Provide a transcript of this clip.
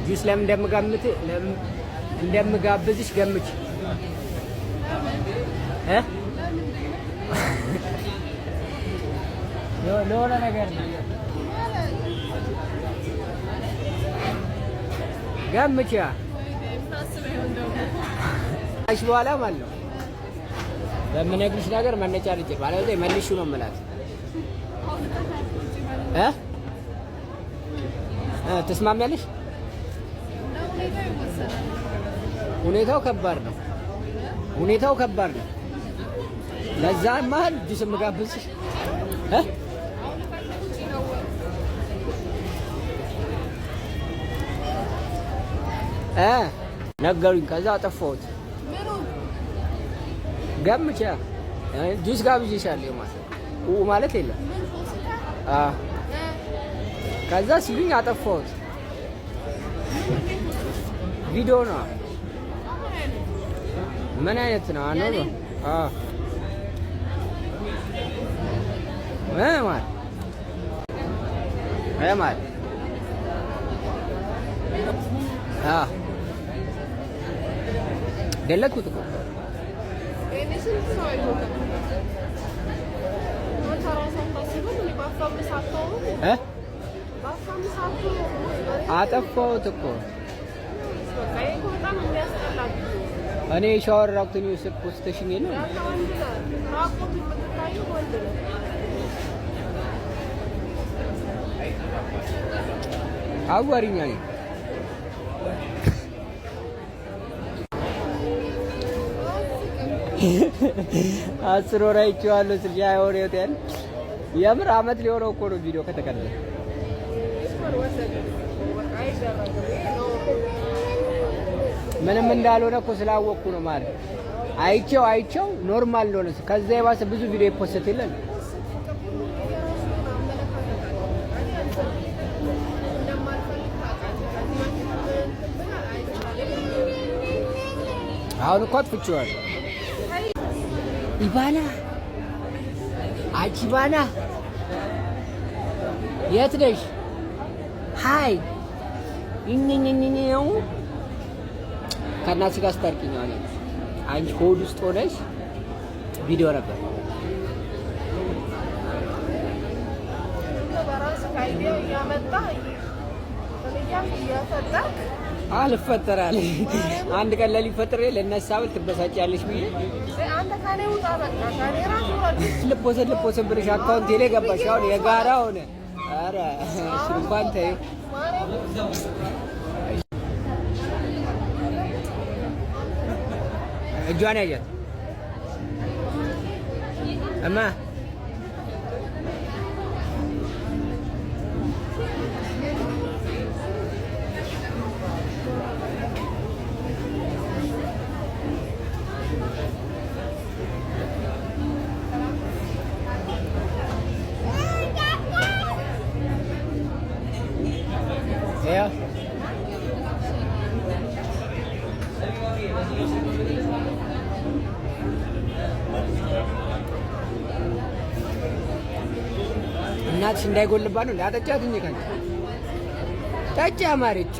ጁስ ለምን እንደምጋብዝሽ ገምች ለሆነ ነገር ነው ገምች እሺ በኋላ ማለት ነው በምነግርሽ ነገር መነጫነጭ ማለት ነው መልሹ ነው የምላት ትስማሚያለሽ? ሁኔታው ከባድ ነው ለዛ መሀል ጁስ የምጋብዝሽ ነገሩኝ ከዛ አጠፋሁት ገምቻ ጁስ ጋብዤሻለሁ ማለት የለም ከዛ ሲሉኝ አጠፋሁት ቪዲዮ ነው ምን አይነት ነው አኖ ማለት ደለኩት እኮ አጠፋሁት እኮ እኔ ሻወር ራቁትን ይወስድ ፖስቴሽን የለም አዋሪኛ ነኝ አስር ወር አይቼዋለሁ ስልሽ አይሆን ይወጣል የምር አመት ሊሆነው እኮ ነው ቪዲዮ ከተቀረጸ ምንም እንዳልሆነ እኮ ስላወቅኩ ነው ማለት አይቼው ኖርማል እንደሆነ ከዛ የባሰ ብዙ ቪዲዮ ይፖስት የለን አሁን እኮ አጥፍቼዋለሁ ኢባና አጂባና የት ነሽ ሃይ እኝኝኝኝው ከናሲ ጋር ስታርቂኝ አለ አንቺ ሆድ ውስጥ ሆነሽ ቪዲዮ ነበር አልፈጠራል አንድ ቀን ለሊፈጠር ለነሳብል ትበሳጫለሽ ብዬ አንተ ካኔ ውጣ በቃ ካኔ ራሱ ልፖሰን ብለሽ አካውንቴ ላይ ገባሽ አሁን የጋራ ሆነ አረ እንኳን ተይው እጇን ያያት እማ Yeah. እናትሽ እንዳይጎልባት ነው እንዳጠጫት እንጂ ካንቺ ጠጪ አማርጬ